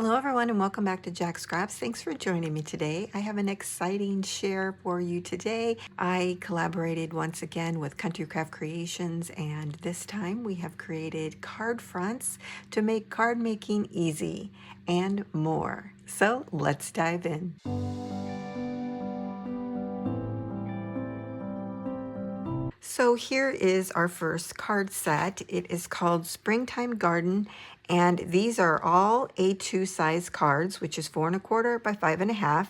Hello everyone and welcome back to Jacqs. Thanks for joining me today. I have an exciting share for you today. I collaborated once again with Country Craft Creations, and this time we have created card fronts to make card making easy and more. So let's dive in. So here is our first card set. It is called Springtime Garden, and these are all A2 size cards, which is 4 1/4 by 5 1/2.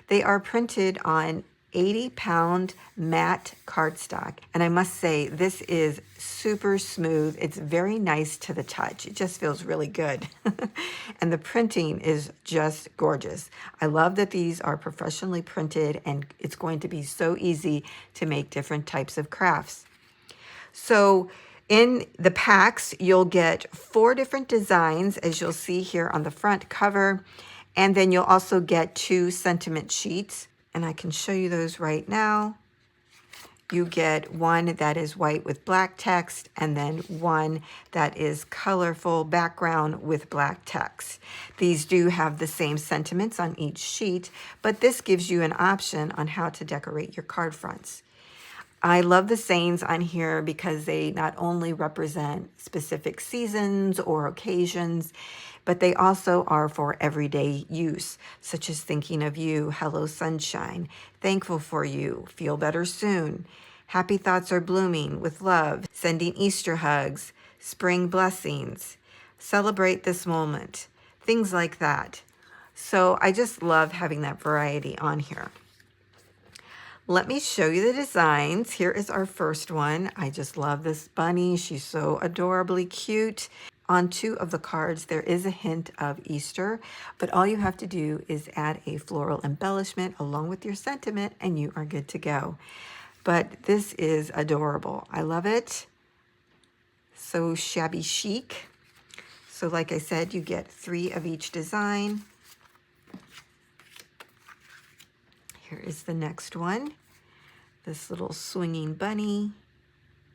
They are printed on 80-pound matte cardstock, and I must say this is super smooth. It's very nice to the touch. It just feels really good. And the printing is just gorgeous. I love that these are professionally printed, and it's going to be so easy to make different types of crafts. So in the packs, you'll get 4 different designs, as you'll see here on the front cover. And then you'll also get 2 sentiment sheets. And I can show you those right now. You get one that is white with black text, and then one that is colorful background with black text. These do have the same sentiments on each sheet, but this gives you an option on how to decorate your card fronts. I love the sayings on here because they not only represent specific seasons or occasions, but they also are for everyday use, such as thinking of you, hello sunshine, thankful for you, feel better soon, happy thoughts are blooming with love, sending Easter hugs, spring blessings, celebrate this moment, things like that. So I just love having that variety on here. Let me show you the designs. Here is our first one. I just love this bunny. She's so adorably cute. On 2 of the cards, there is a hint of Easter, but all you have to do is add a floral embellishment along with your sentiment, and you are good to go. But this is adorable. I love it. So shabby chic. So like I said, you get 3 of each design. Here is the next one. This little swinging bunny.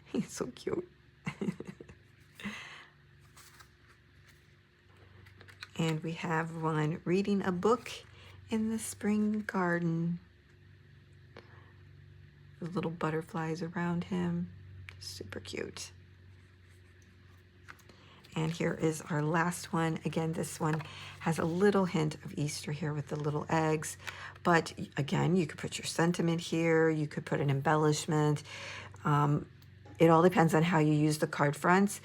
He's so cute. And we have one reading a book in the spring garden. The little butterflies around him. Super cute. And here is our last one. Again, this one has a little hint of Easter here with the little eggs. But again, you could put your sentiment here. You could put an embellishment. It all depends on how you use the card fronts.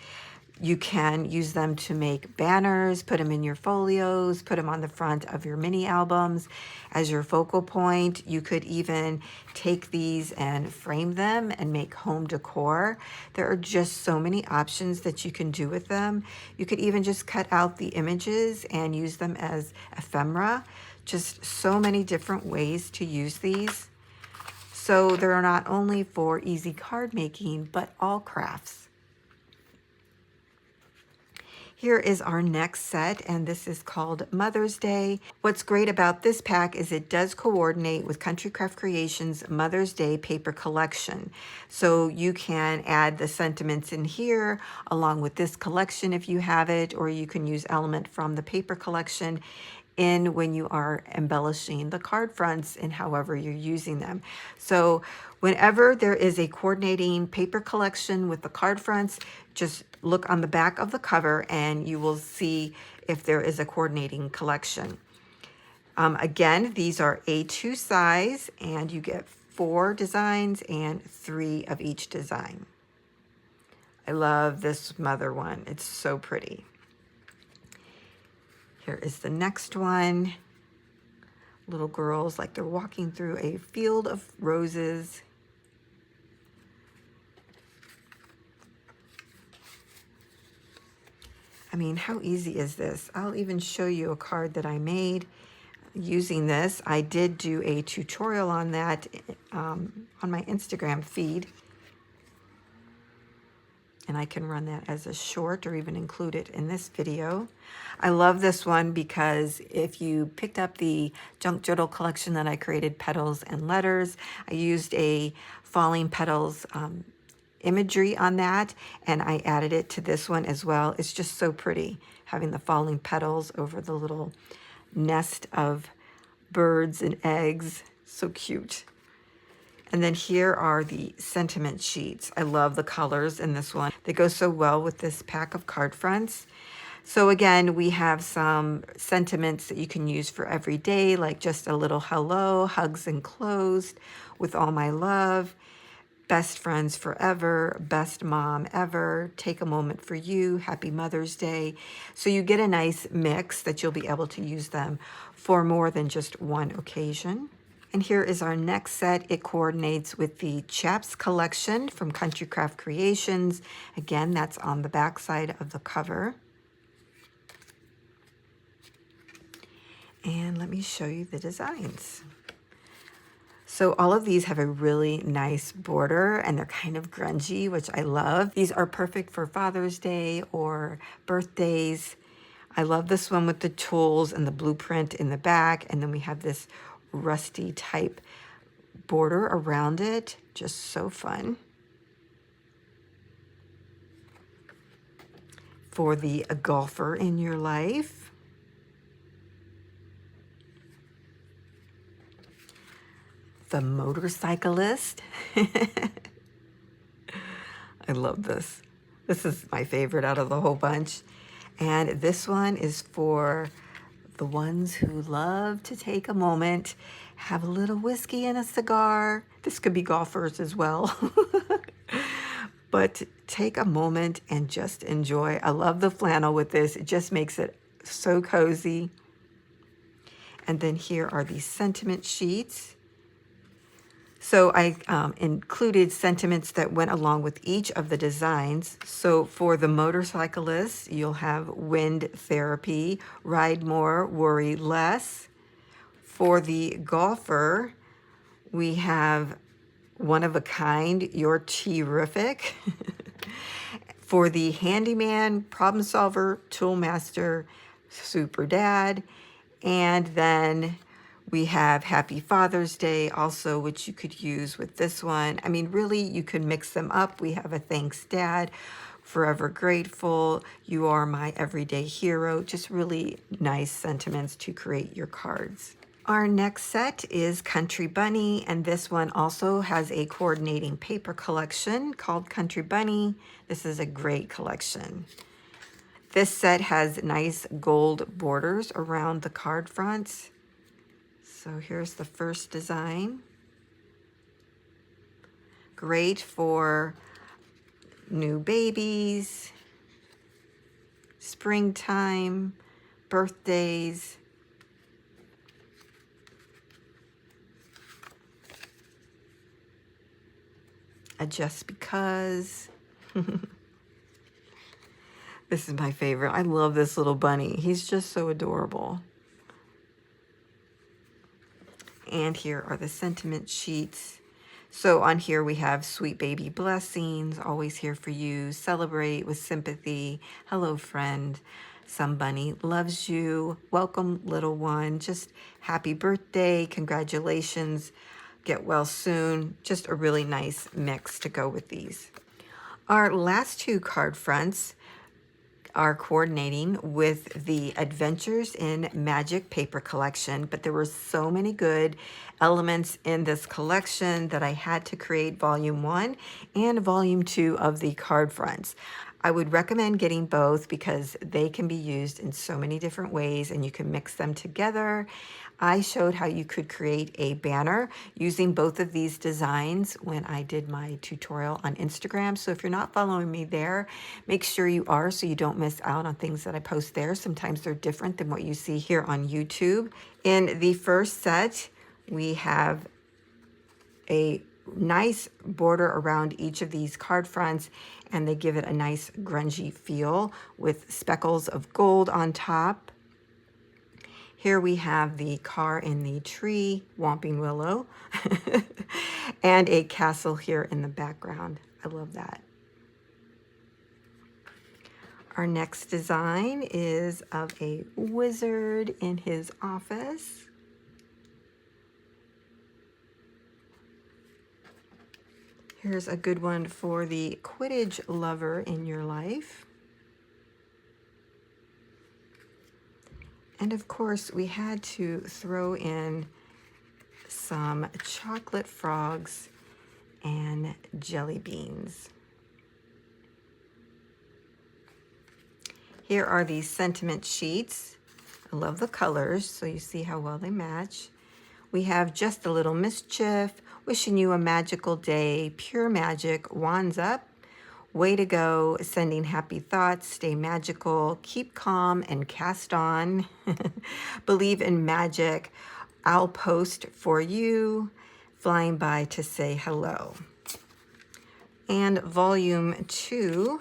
You can use them to make banners, put them in your folios, put them on the front of your mini albums as your focal point. You could even take these and frame them and make home decor. There are just so many options that you can do with them. You could even just cut out the images and use them as ephemera. Just so many different ways to use these. So they're not only for easy card making, but all crafts. Here is our next set, and this is called Mother's Day. What's great about this pack is it does coordinate with Country Craft Creations' Mother's Day paper collection. So you can add the sentiments in here along with this collection if you have it, or you can use element from the paper collection in when you are embellishing the card fronts and however you're using them. So whenever there is a coordinating paper collection with the card fronts, just look on the back of the cover and you will see if there is a coordinating collection. Again, these are A2 size, and you get 4 designs and 3 of each design. I love this mother one. It's so pretty. Here is the next one. Little girls like they're walking through a field of roses. I mean, how easy is this? I'll even show you a card that I made using this. I did do a tutorial on that on my Instagram feed. And I can run that as a short or even include it in this video. I love this one because if you picked up the Junk Journal collection that I created, Petals and Letters, I used a falling petals imagery on that, and I added it to this one as well. It's just so pretty having the falling petals over the little nest of birds and eggs. So cute. And then here are the sentiment sheets. I love the colors in this one. They go so well with this pack of card fronts. So again, we have some sentiments that you can use for every day, like just a little hello, hugs enclosed, with all my love, best friends forever, best mom ever, take a moment for you, happy Mother's Day. So you get a nice mix that you'll be able to use them for more than just one occasion. And here is our next set. It coordinates with the Jacqs collection from Country Craft Creations. Again, that's on the back side of the cover. And let me show you the designs. So all of these have a really nice border and they're kind of grungy, which I love. These are perfect for Father's Day or birthdays. I love this one with the tools and the blueprint in the back. And then we have this rusty type border around it. Just so fun. For the golfer in your life. The motorcyclist. I love this. This is my favorite out of the whole bunch. And this one is for the ones who love to take a moment, have a little whiskey and a cigar. This could be golfers as well. But take a moment and just enjoy. I love the flannel with this. It just makes it so cozy. And then here are the sentiment sheets. So I included sentiments that went along with each of the designs. So for the motorcyclist, you'll have wind therapy, ride more, worry less. For the golfer, we have one of a kind, you're terrific. For the handyman, problem solver, tool master, super dad. And then we have Happy Father's Day also, which you could use with this one. I mean, really, you could mix them up. We have a Thanks Dad, Forever Grateful, You Are My Everyday Hero. Just really nice sentiments to create your cards. Our next set is Country Bunny, and this one also has a coordinating paper collection called Country Bunny. This is a great collection. This set has nice gold borders around the card fronts. So here's the first design. Great for new babies, springtime, birthdays. A just because. This is my favorite. I love this little bunny. He's just so adorable. And here are the sentiment sheets. So on here we have sweet baby blessings, always here for you, celebrate with sympathy, hello friend, some bunny loves you, welcome little one, just happy birthday, congratulations, get well soon. Just a really nice mix to go with these. Our last two card fronts are coordinating with the Adventures in Magic paper collection, but there were so many good elements in this collection that I had to create volume 1 and volume 2 of the card fronts. I would recommend getting both because they can be used in so many different ways and you can mix them together. I showed how you could create a banner using both of these designs when I did my tutorial on Instagram. So if you're not following me there, make sure you are so you don't miss out on things that I post there. Sometimes they're different than what you see here on YouTube. In the first set, we have a nice border around each of these card fronts and they give it a nice grungy feel with speckles of gold on top. Here we have the car in the tree, Whomping Willow, and a castle here in the background. I love that. Our next design is of a wizard in his office. Here's a good one for the Quidditch lover in your life. And of course, we had to throw in some chocolate frogs and jelly beans. Here are these sentiment sheets. I love the colors, so you see how well they match. We have Just a Little Mischief, Wishing You a Magical Day, Pure Magic, Wands Up, Way to Go, Sending Happy Thoughts, Stay Magical, Keep Calm and Cast On, Believe in Magic, I'll Post for You, Flying By to Say Hello. And volume 2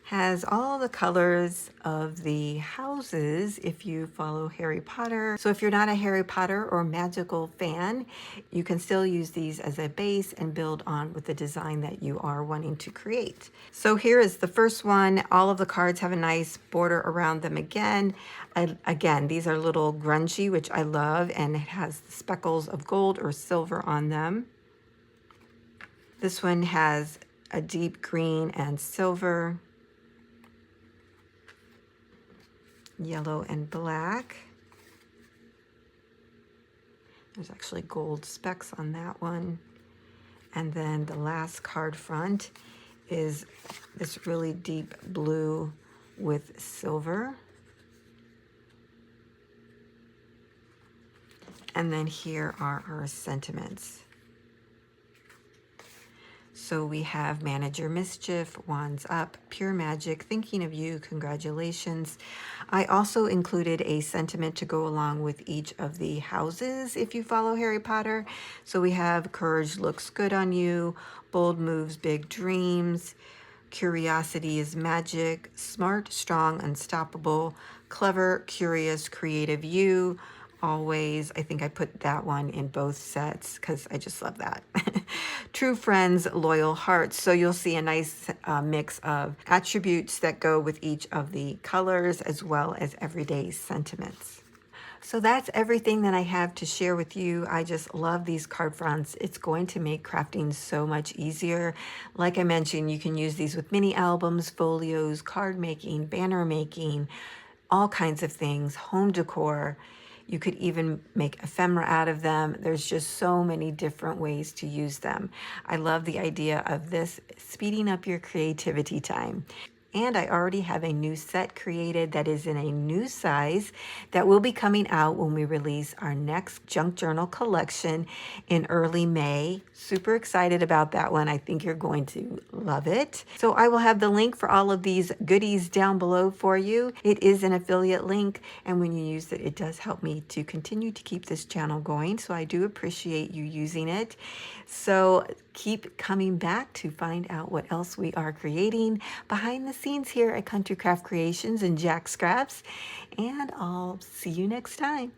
has all the colors of the houses if you follow Harry Potter. So if you're not a Harry Potter or magical fan, you can still use these as a base and build on with the design that you are wanting to create. So here is the first one. All of the cards have a nice border around them again. Again, these are little grungy, which I love, and it has speckles of gold or silver on them. This one has a deep green and silver, yellow and black. There's actually gold specks on that one. And then the last card front is this really deep blue with silver. And then here are our sentiments. So we have Manage Your Mischief, Wands Up, Pure Magic, Thinking of You, Congratulations. I also included a sentiment to go along with each of the houses if you follow Harry Potter. So we have Courage Looks Good on You, Bold Moves, Big Dreams, Curiosity is Magic, Smart, Strong, Unstoppable, Clever, Curious, Creative You, Always. I think I put that one in both sets because I just love that. True Friends, Loyal Hearts. So you'll see a nice mix of attributes that go with each of the colors as well as everyday sentiments. So that's everything that I have to share with you. I just love these card fronts. It's going to make crafting so much easier. Like I mentioned, you can use these with mini albums, folios, card making, banner making, all kinds of things, home decor. You could even make ephemera out of them. There's just so many different ways to use them. I love the idea of this speeding up your creativity time. And I already have a new set created that is in a new size that will be coming out when we release our next junk journal collection in early May. Super excited about that one. I think you're going to love it. So I will have the link for all of these goodies down below for you. It is an affiliate link, and when you use it, it does help me to continue to keep this channel going. So I do appreciate you using it. So keep coming back to find out what else we are creating behind the scenes here at Country Craft Creations and Jacqs Scraps. And I'll see you next time.